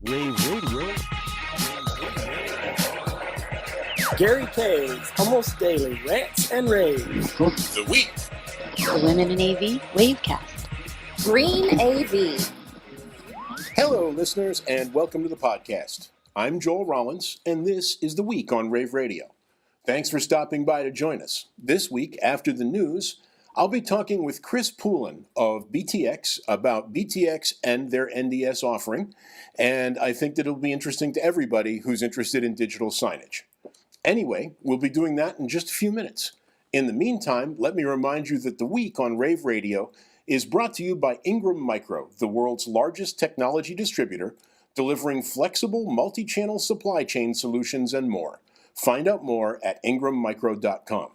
Rave Radio. Gary K's almost daily rants and raves. The Week. The Women in AV Wavecast. Green AV. Hello, listeners, and welcome to the podcast. I'm Joel Rollins, and this is The Week on Rave Radio. Thanks for stopping by to join us. This week, after the news, I'll be talking with Chris Poulin of BTX about BTX and their NDS offering, and I think that it'll be interesting to everybody who's interested in digital signage. Anyway, we'll be doing that in just a few minutes. In the meantime, let me remind you that The Week on Rave Radio is brought to you by Ingram Micro, the world's largest technology distributor, delivering flexible multi-channel supply chain solutions and more. Find out more at ingrammicro.com.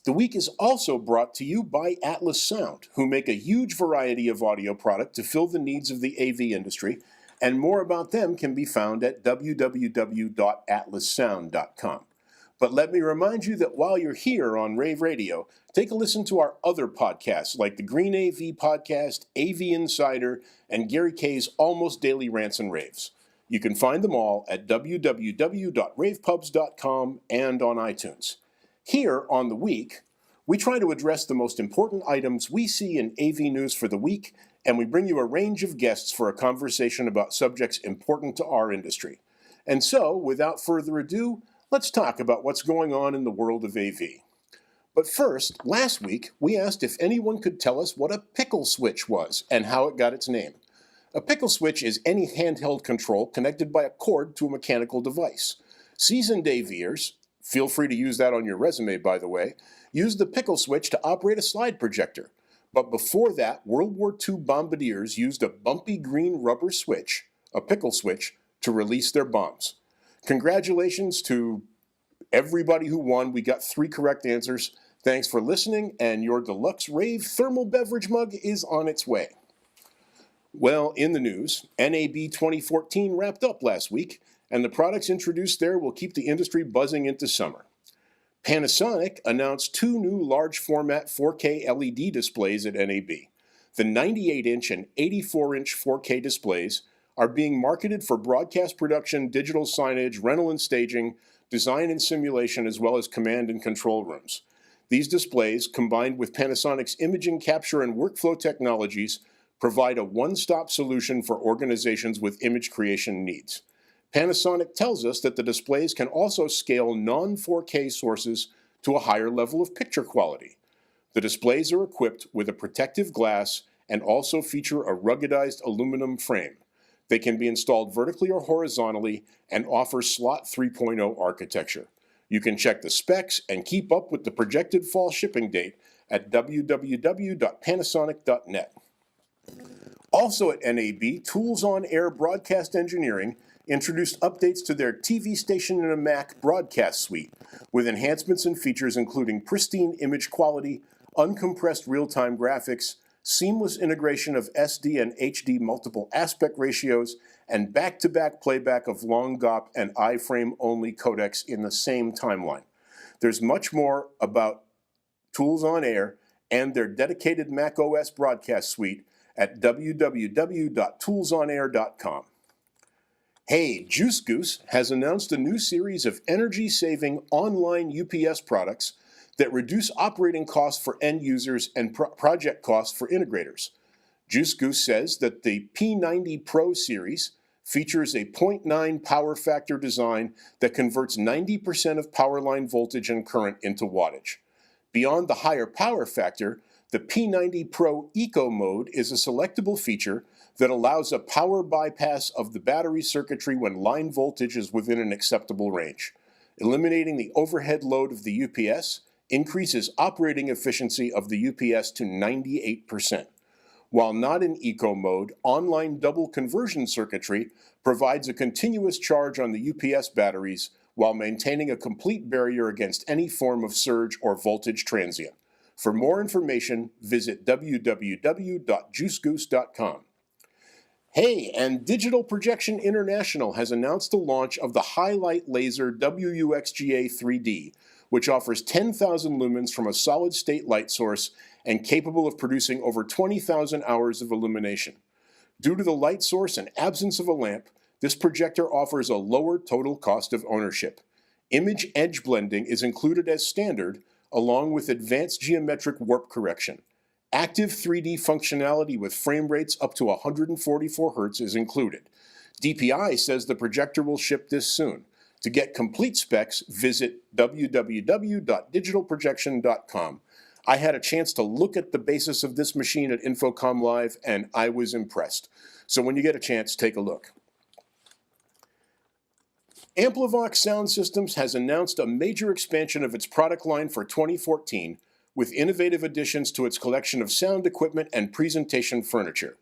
The Week is also brought to you by Atlas Sound, who make a huge variety of audio product to fill the needs of the AV industry, and more about them can be found at www.atlassound.com. But let me remind you that while you're here on Rave Radio, take a listen to our other podcasts like the Green AV Podcast, AV Insider, and Gary K's Almost Daily Rants and Raves. You can find them all at www.ravepubs.com and on iTunes. Here on The Week, we try to address the most important items we see in AV news for the week, and we bring you a range of guests for a conversation about subjects important to our industry. And so, without further ado, let's talk about what's going on in the world of AV. But first, last week, we asked if anyone could tell us what a pickle switch was and how it got its name. A pickle switch is any handheld control connected by a cord to a mechanical device. Seasoned AVers, feel free to use that on your resume, by the way, used the pickle switch to operate a slide projector. But before that, World War II bombardiers used a bumpy green rubber switch, a pickle switch, to release their bombs. Congratulations to everybody who won. We got 3 correct answers. Thanks for listening, and your deluxe Rave thermal beverage mug is on its way. Well, in the news, NAB 2014 wrapped up last week, and the products introduced there will keep the industry buzzing into summer. Panasonic announced 2 new large-format 4K LED displays at NAB. The 98-inch and 84-inch 4K displays are being marketed for broadcast production, digital signage, rental and staging, design and simulation, as well as command and control rooms. These displays, combined with Panasonic's imaging capture and workflow technologies, provide a one-stop solution for organizations with image creation needs. Panasonic tells us that the displays can also scale non-4K sources to a higher level of picture quality. The displays are equipped with a protective glass and also feature a ruggedized aluminum frame. They can be installed vertically or horizontally and offer Slot 3.0 architecture. You can check the specs and keep up with the projected fall shipping date at www.panasonic.net. Also at NAB, Tools on Air Broadcast Engineering introduced updates to their TV Station in a Mac broadcast suite, with enhancements and features including pristine image quality, uncompressed real-time graphics, seamless integration of SD and HD multiple aspect ratios, and back-to-back playback of long GOP and iframe-only codecs in the same timeline. There's much more about Tools on Air and their dedicated macOS broadcast suite at www.toolsonair.com. Hey, Juice Goose has announced a new series of energy-saving online UPS products that reduce operating costs for end users and project costs for integrators. Juice Goose says that the P90 Pro series features a 0.9 power factor design that converts 90% of power line voltage and current into wattage. Beyond the higher power factor, the P90 Pro Eco Mode is a selectable feature that allows a power bypass of the battery circuitry when line voltage is within an acceptable range. Eliminating the overhead load of the UPS increases operating efficiency of the UPS to 98%. While not in Eco Mode, online double conversion circuitry provides a continuous charge on the UPS batteries while maintaining a complete barrier against any form of surge or voltage transient. For more information, visit www.juicegoose.com. Hey, and Digital Projection International has announced the launch of the Highlight Laser WUXGA 3D, which offers 10,000 lumens from a solid-state light source and capable of producing over 20,000 hours of illumination. Due to the light source and absence of a lamp, This projector offers a lower total cost of ownership. Image edge blending is included as standard, along with advanced geometric warp correction. Active 3D functionality with frame rates up to 144 Hz is included. DPI says the projector will ship this soon. To get complete specs, visit www.digitalprojection.com. I had a chance to look at the basis of this machine at Infocom Live, and I was impressed. So when you get a chance, take a look. Amplivox Sound Systems has announced a major expansion of its product line for 2014 with innovative additions to its collection of sound equipment and presentation furniture.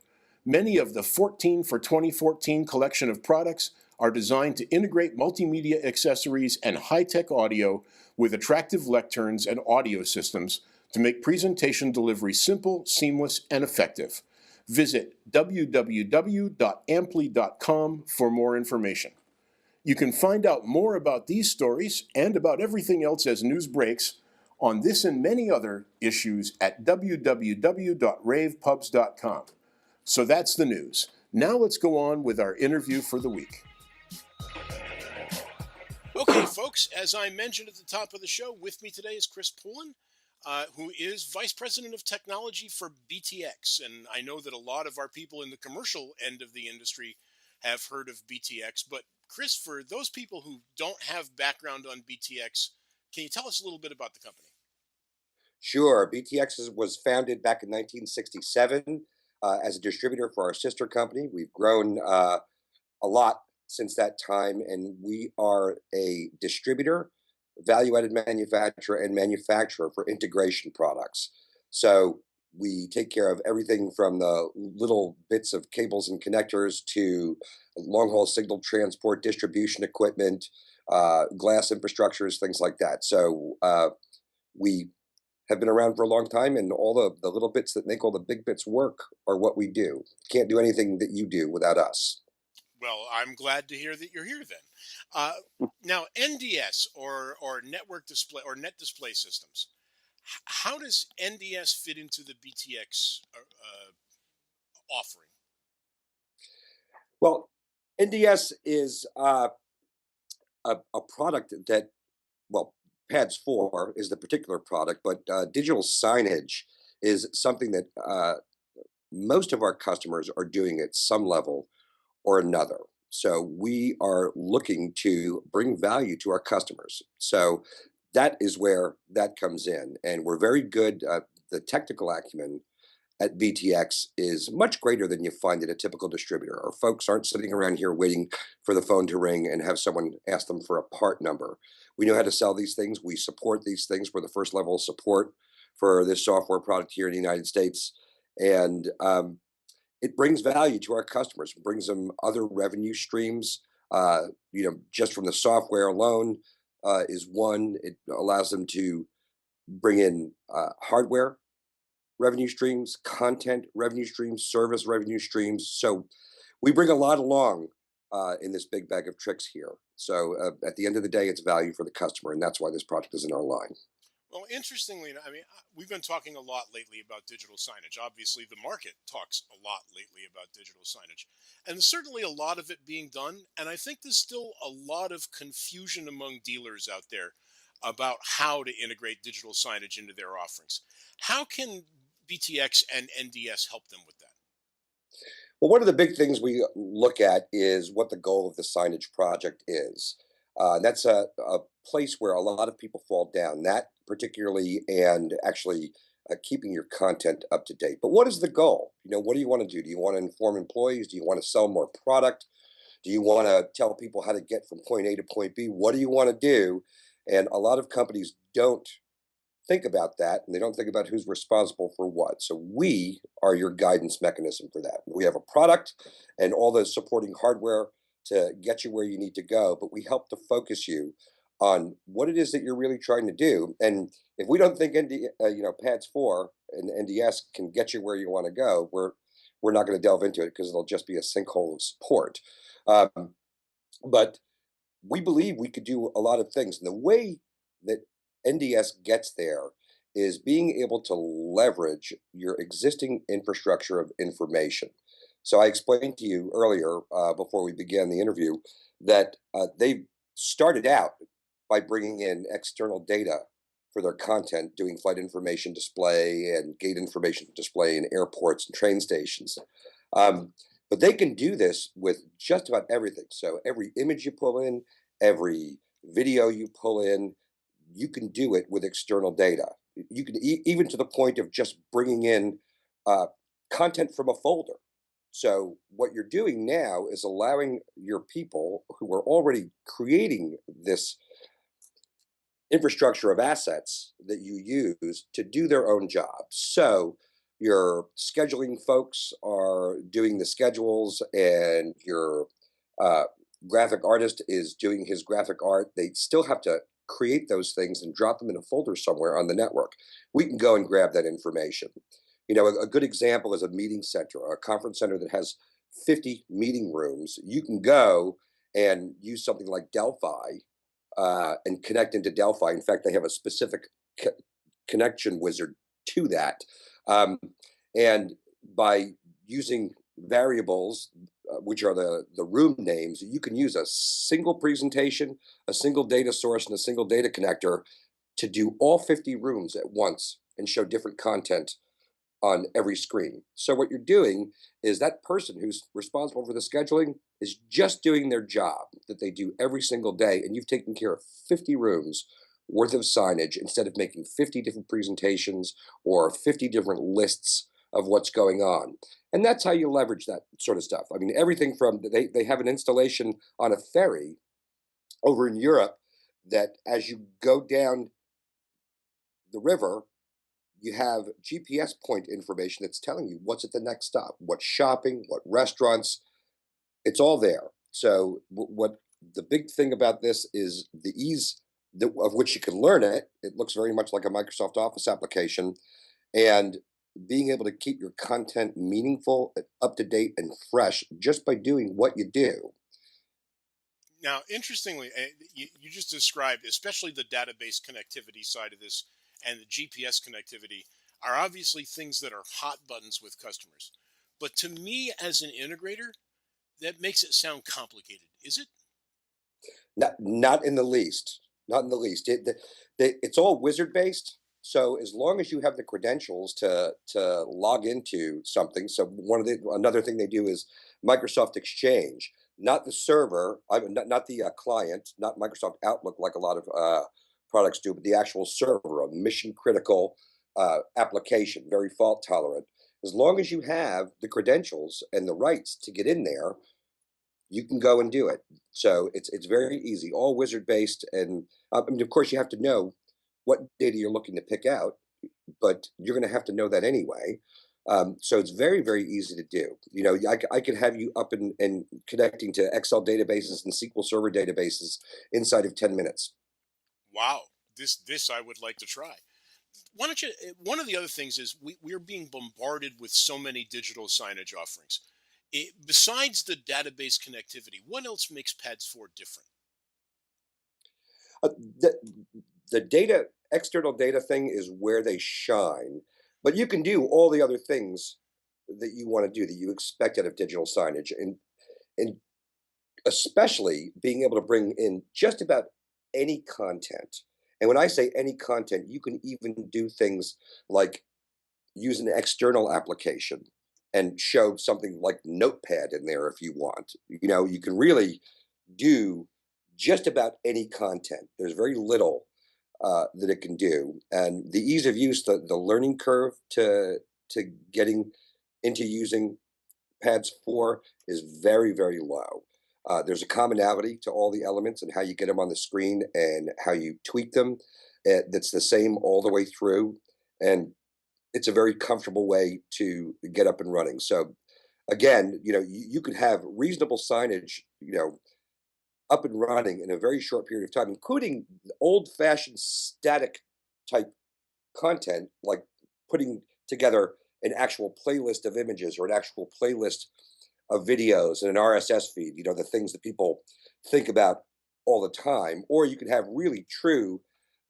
Many of the 14 for 2014 collection of products are designed to integrate multimedia accessories and high-tech audio with attractive lecterns and audio systems to make presentation delivery simple, seamless, and effective. Visit www.ampli.com for more information. You can find out more about these stories and about everything else as news breaks on this and many other issues at www.ravepubs.com. So that's the news. Now let's go on with our interview for the week. Okay, folks, as I mentioned at the top of the show, with me today is Chris Poulin, who is Vice President of Technology for BTX. And I know that a lot of our people in the commercial end of the industry have heard of BTX. But Chris, for those people who don't have background on BTX, can you tell us a little bit about the company? Sure. was founded back in 1967 as a distributor for our sister company. We've grown a lot since that time, and we are a distributor, value-added manufacturer, and manufacturer for integration products. So we take care of everything from the little bits of cables and connectors to long-haul signal transport, distribution equipment, glass infrastructures, things like that. So we have been around for a long time, and all the little bits that make all the big bits work are what we do. Can't do anything that you do without us. Well, I'm glad to hear that you're here then. Now, NDS or network display or net display systems, how does NDS fit into the BTX offering? Well, NDS is a product that, well, PADS 4 is the particular product, but digital signage is something that most of our customers are doing at some level or another. So we are looking to bring value to our customers. So that is where that comes in. And we're very good. The technical acumen at BTX is much greater than you find at a typical distributor. Our folks aren't sitting around here waiting for the phone to ring and have someone ask them for a part number. We know how to sell these things. We support these things. We're the first level of support for this software product here in the United States. And it brings value to our customers, it brings them other revenue streams. Just from the software alone is one. It allows them to bring in hardware revenue streams, content revenue streams, service revenue streams. So we bring a lot along in this big bag of tricks here. So at the end of the day, it's value for the customer, and that's why this product is in our line. Well, interestingly, I mean, we've been talking a lot lately about digital signage. Obviously, the market talks a lot lately about digital signage, and certainly a lot of it being done. And I think there's still a lot of confusion among dealers out there about how to integrate digital signage into their offerings. How can BTX and NDS help them with that? Well, one of the big things we look at is what the goal of the signage project is. That's a place where a lot of people fall down, that particularly, and actually keeping your content up to date. But what is the goal? What do you want to do? Do you want to inform employees? Do you want to sell more product? Do you want to tell people how to get from point A to point B? What do you want to do? And a lot of companies don't think about that, and they don't think about who's responsible for what. So we are your guidance mechanism for that. We have a product and all the supporting hardware to get you where you need to go, but we help to focus you on what it is that you're really trying to do. And if we don't think PADS 4 and NDS can get you where you want to go, we're not going to delve into it because it'll just be a sinkhole of support. But we believe we could do a lot of things. And the way that NDS gets there is being able to leverage your existing infrastructure of information. So I explained to you earlier, before we began the interview, that they started out by bringing in external data for their content, doing flight information display and gate information display in airports and train stations. Um, but they can do this with just about everything. So every image you pull in, every video you pull in, you can do it with external data. You can even to the point of just bringing in uh, content from a folder. So what you're doing now is allowing your people who are already creating this infrastructure of assets that you use to do their own job. So your scheduling folks are doing the schedules, and your uh, graphic artist is doing his graphic art. They still have to create those things and drop them in a folder somewhere on the network. We can go and grab that information. A good example is a meeting center, a conference center that has 50 meeting rooms. You can go and use something like Delphi and connect into Delphi. In fact, they have a specific connection wizard to that. Um, and by using variables, which are the room names, you can use a single presentation, a single data source, and a single data connector to do all 50 rooms at once and show different content on every screen. So what you're doing is that person who's responsible for the scheduling is just doing their job that they do every single day, and you've taken care of 50 rooms worth of signage instead of making 50 different presentations or 50 different lists of what's going on. And that's how you leverage that sort of stuff. I mean, everything from they have an installation on a ferry over in Europe that as you go down the river, you have GPS point information that's telling you what's at the next stop, what shopping, what restaurants, it's all there. So what the big thing about this is the ease of which you can learn it. It looks very much like a Microsoft Office application, and being able to keep your content meaningful, up to date, and fresh just by doing what you do. Now, interestingly, you just described, especially the database connectivity side of this and the GPS connectivity, are obviously things that are hot buttons with customers. But to me, as an integrator, that makes it sound complicated. Is it? Not in the least. Not in the least. It's all wizard based. So as long as you have the credentials to log into something, so another thing they do is Microsoft Exchange, not the server, not the client, not Microsoft Outlook like a lot of products do, but the actual server, a mission critical application, very fault tolerant. As long as you have the credentials and the rights to get in there, you can go and do it. So it's very easy, all wizard based, and I mean, of course, you have to know what data you're looking to pick out, but you're going to have to know that anyway. So it's very very easy to do. I could have you up and connecting to Excel databases and SQL Server databases inside of 10 minutes. Wow, this I would like to try. Why don't you? One of the other things is we're being bombarded with so many digital signage offerings. Besides the database connectivity, what else makes Pads 4 different? Uh, the the data external data thing is where they shine, but you can do all the other things that you want to do that you expect out of digital signage, and especially being able to bring in just about any content. And when I say any content, you can even do things like use an external application and show something like Notepad in there if you want. You can really do just about any content. There's very little that it can do, and the ease of use, the learning curve to getting into using Pads 4 is very very low. There's a commonality to all the elements and how you get them on the screen and how you tweak them. That's the same all the way through, and it's a very comfortable way to get up and running. So again, you could have reasonable signage, up and running in a very short period of time, including old-fashioned static type content, like putting together an actual playlist of images or an actual playlist of videos and an RSS feed, the things that people think about all the time. Or you could have really true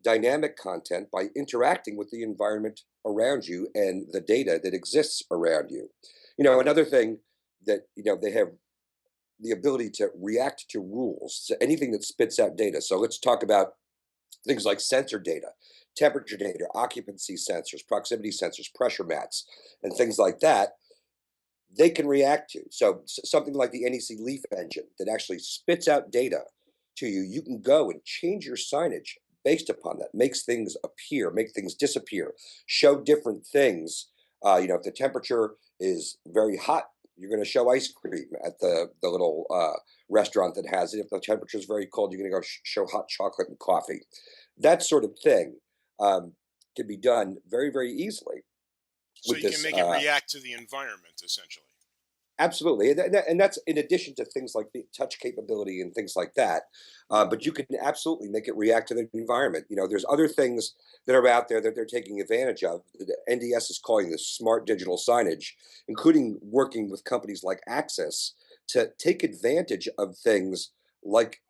dynamic content by interacting with the environment around you and the data that exists around you. Another thing that they have the ability to react to rules, so anything that spits out data. So let's talk about things like sensor data, temperature data, occupancy sensors, proximity sensors, pressure mats, and things like that. They can react to. So something like the NEC Leaf engine that actually spits out data to you, you can go and change your signage based upon that, makes things appear, make things disappear, show different things. If the temperature is very hot, you're going to show ice cream at the little restaurant that has it. If the temperature is very cold, you're going to go show hot chocolate and coffee. That sort of thing can be done very, very easily So with you can this. make it react to the environment, essentially. Absolutely, and that's in addition to things like the touch capability and things like that. But you can absolutely make it react to the environment. There's other things that are out there that they're taking advantage of. The NDS is calling this smart digital signage, including working with companies like Access to take advantage of things like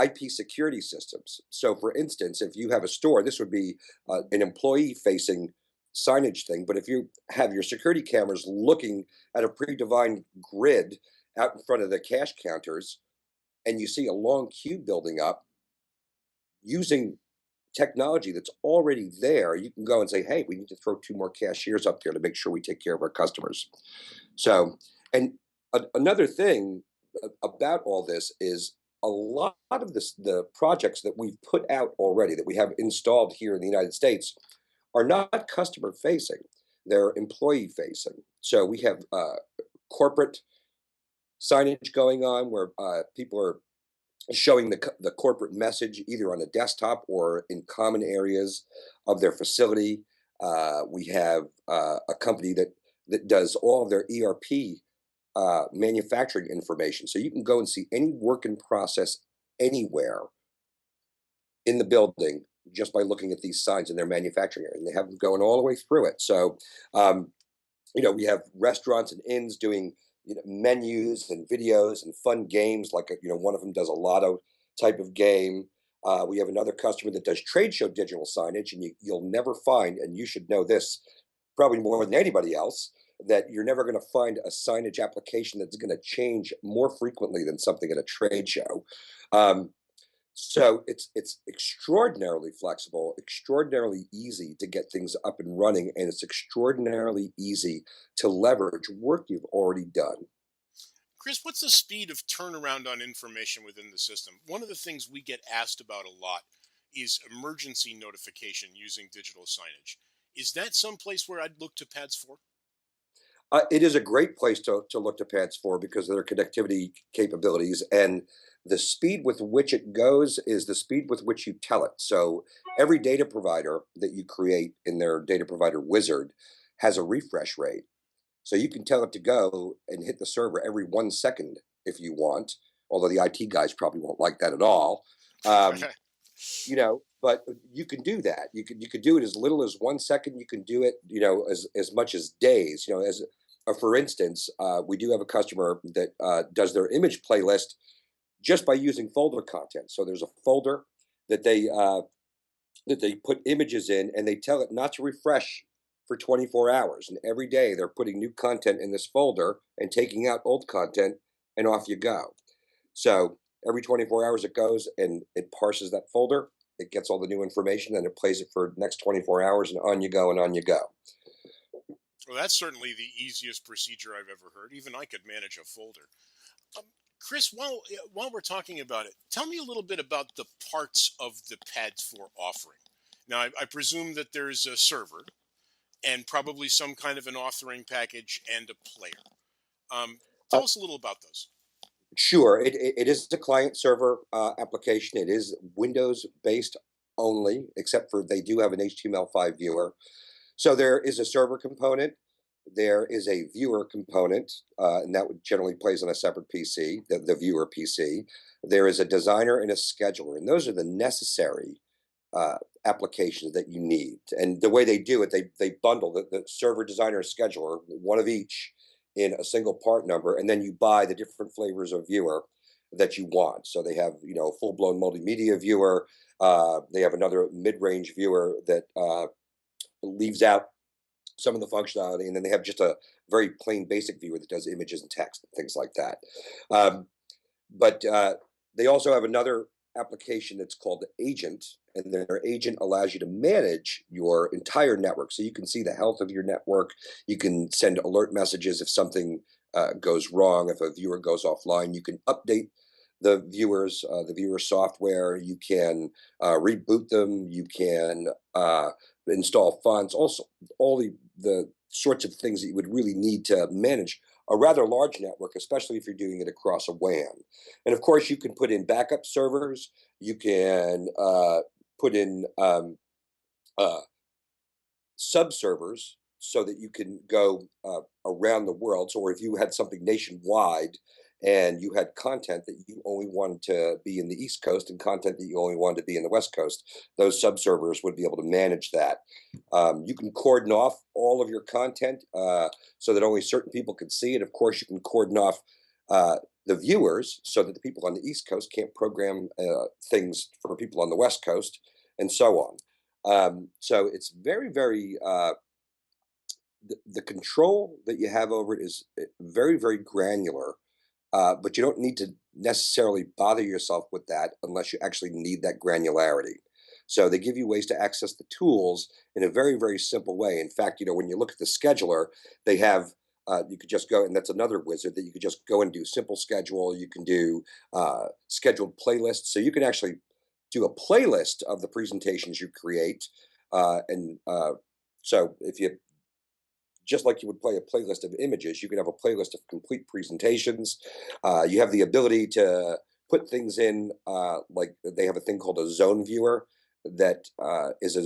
IP security systems. So, for instance, if you have a store, this would be an employee-facing signage thing. But if you have your security cameras looking at a predefined grid out in front of the cash counters, and you see a long queue building up, using technology that's already there, you can go and say, "Hey, we need to throw two more cashiers up there to make sure we take care of our customers." So, and another thing about all this is a lot of the projects that we've put out already that we have installed here in the United States are not customer facing; they're employee facing. So we have corporate signage going on where people are showing the corporate message either on a desktop or in common areas of their facility. We have a company that does all of their ERP manufacturing information, so you can go and see any work in process anywhere in the building just by looking at these signs in their manufacturing area, and they have them going all the way through it. So, we have restaurants and inns doing menus and videos and fun games. Like one of them does a lotto type of game. We have another customer that does trade show digital signage, and you'll never find, and you should know this probably more than anybody else, that you're never going to find a signage application that's going to change more frequently than something at a trade show. So it's extraordinarily flexible, extraordinarily easy to get things up and running, and it's extraordinarily easy to leverage work you've already done. Chris, what's the speed of turnaround on information within the system? One of the things we get asked about a lot is emergency notification using digital signage. Is that someplace where I'd look to pads for? It is a great place to look to pads for because of their connectivity capabilities, and the speed with which it goes is the speed with which you tell it. So every data provider that you create in their data provider wizard has a refresh rate. So you can tell it to go and hit the server every 1 second if you want, although the IT guys probably won't like that at all. Um, but you can do that. You could do it as little as 1 second. You can do it, as much as days. As for instance, we do have a customer that does their image playlist just by using folder content. So there's a folder that they put images in, and they tell it not to refresh for 24 hours. And every day they're putting new content in this folder and taking out old content, and off you go. So every 24 hours it goes and it parses that folder. It gets all the new information and it plays it for the next 24 hours, and on you go and on you go. Well, that's certainly the easiest procedure I've ever heard. Even I could manage a folder. Um, Chris, while we're talking about it, tell me a little bit about the parts of the Pads 4 offering. Now, I presume that there's a server and probably some kind of an authoring package and a player. Uh, Tell us a little about those. Sure, it is a client server application. It is Windows based only, except for they do have an HTML5 viewer. So there is a server component. There is a viewer component, and that would generally plays on a separate PC, the viewer PC. There is a designer and a scheduler, and those are the necessary applications that you need. And the way they do it, they bundle the server, designer, scheduler, one of each, in a single part number, and then you buy the different flavors of viewer that you want. So they have a full blown multimedia viewer. They have another mid range viewer that leaves out some of the functionality, and then they have just a very plain basic viewer that does images and text and things like that. Um, but they also have another application that's called Agent, and their Agent allows you to manage your entire network. So you can see the health of your network. You can send alert messages if something goes wrong, if a viewer goes offline. You can update the viewer software. You can reboot them. You can install fonts. Also, all the sorts of things that you would really need to manage a rather large network, especially if you're doing it across a WAN. And of course, you can put in backup servers. You can put in uh, subservers so that you can go around the world. So, if you had something nationwide and you had content that you only wanted to be in the East Coast and content that you only wanted to be in the West Coast, those subservers would be able to manage that. You can cordon off all of your content so that only certain people can see it. Of course, you can cordon off the viewers so that the people on the East Coast can't program things for people on the West Coast, and so on. So it's very, very the control that you have over it is very, very granular. But you don't need to necessarily bother yourself with that unless you actually need that granularity. So they give you ways to access the tools in a very, very simple way. In fact, when you look at the scheduler, they have you could just go, and that's another wizard that you could just go and do simple schedule. You can do scheduled playlists. So you can actually do a playlist of the presentations you create. And so if you just like you would play a playlist of images, you can have a playlist of complete presentations. You have the ability to put things in, like they have a thing called a zone viewer that is a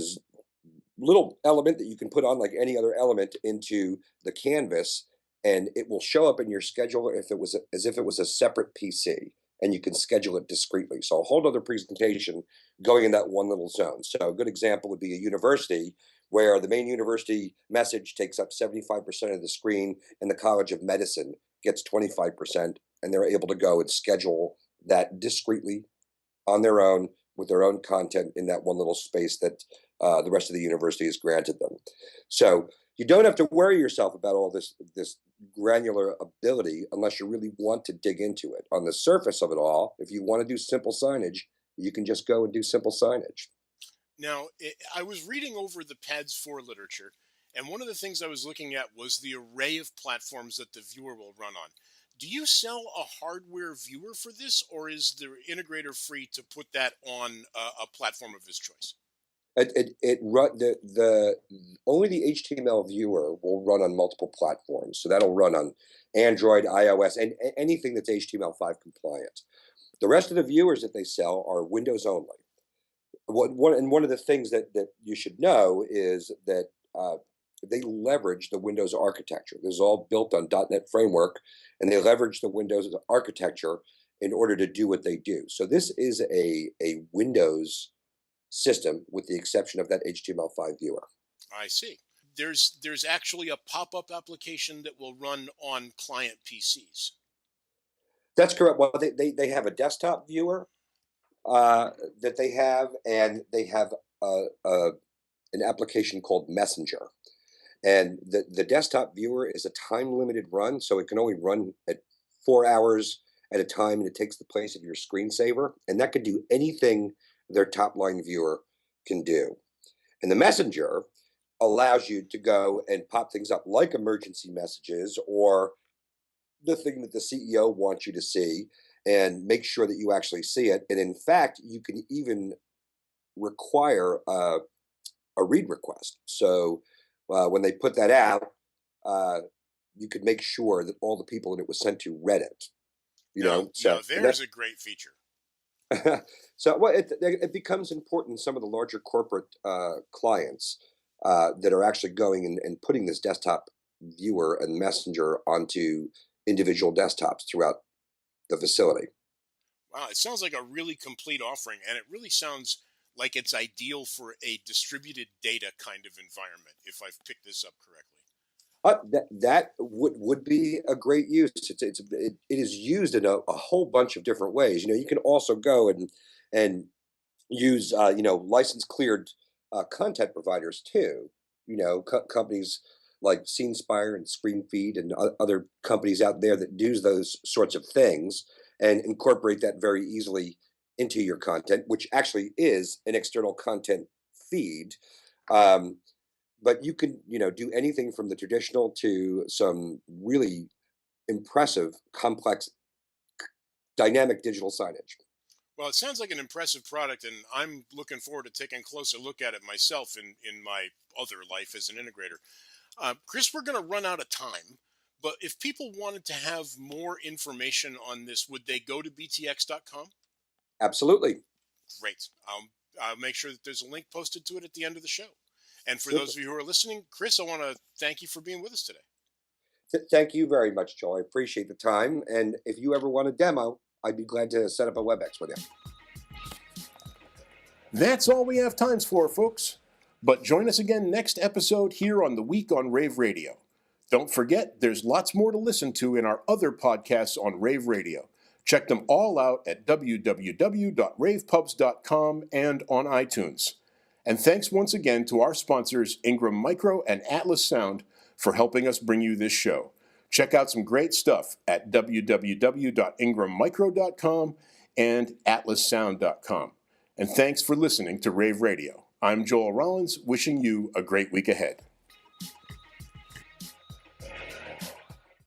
little element that you can put on like any other element into the canvas, and it will show up in your scheduler if it was as if it was a separate PC, and you can schedule it discretely. So a whole other presentation going in that one little zone. So a good example would be a university where the main university message takes up 75% of the screen and the College of Medicine gets 25%, and they're able to go and schedule that discretely on their own with their own content in that one little space that the rest of the university has granted them. So you don't have to worry yourself about all this granular ability unless you really want to dig into it. On the surface of it all, if you want to do simple signage, you can just go and do simple signage. Now, I was reading over the PADS 4 literature, and one of the things I was looking at was the array of platforms that the viewer will run on. Do you sell a hardware viewer for this, or is the integrator free to put that on a platform of his choice? It run the only the HTML viewer will run on multiple platforms. So that'll run on Android, iOS, and anything that's HTML5 compliant. The rest of the viewers that they sell are Windows only. One of the things that you should know is that they leverage the Windows architecture. This is all built on .NET Framework, and they leverage the Windows architecture in order to do what they do. So this is a Windows system, with the exception of that HTML5 viewer. I see. There's actually a pop-up application that will run on client PCs. That's correct. Well, they have a desktop viewer that they have, and they have an application called Messenger. And the desktop viewer is a time limited run, so it can only run at 4 hours at a time, and it takes the place of your screensaver. And that could do anything their top line viewer can do. And the Messenger allows you to go and pop things up like emergency messages or the thing that the CEO wants you to see, and make sure that you actually see it. And in fact, you can even require a read request. So when they put that out, you could make sure that all the people that it was sent to read it. Now there's a great feature. So well, it becomes important in some of the larger corporate clients that are actually going and putting this desktop viewer and messenger onto individual desktops throughout the facility. Wow, it sounds like a really complete offering, and it really sounds like it's ideal for a distributed data kind of environment, if I've picked this up correctly. That would be a great use. It is used in a whole bunch of different ways. You can also go and use license cleared content providers too. Companies like SceneSpire and ScreenFeed and other companies out there that do those sorts of things and incorporate that very easily into your content, which actually is an external content feed. Um, but you can, do anything from the traditional to some really impressive, complex, dynamic digital signage. Well, it sounds like an impressive product, and I'm looking forward to taking a closer look at it myself in my other life as an integrator. Chris, we're going to run out of time, but if people wanted to have more information on this, would they go to btx.com? Absolutely. Great. I'll make sure that there's a link posted to it at the end of the show. And for Super. those of you who are listening, Chris, I want to thank you for being with us today. Thank you very much, Joel. I appreciate the time. And if you ever want a demo, I'd be glad to set up a WebEx with you. That's all we have time for, folks. But join us again next episode here on The Week on Rave Radio. Don't forget, there's lots more to listen to in our other podcasts on Rave Radio. Check them all out at www.ravepubs.com and on iTunes. And thanks once again to our sponsors, Ingram Micro and Atlas Sound, for helping us bring you this show. Check out some great stuff at www.ingrammicro.com and atlassound.com. And thanks for listening to Rave Radio. I'm Joel Rollins, wishing you a great week ahead.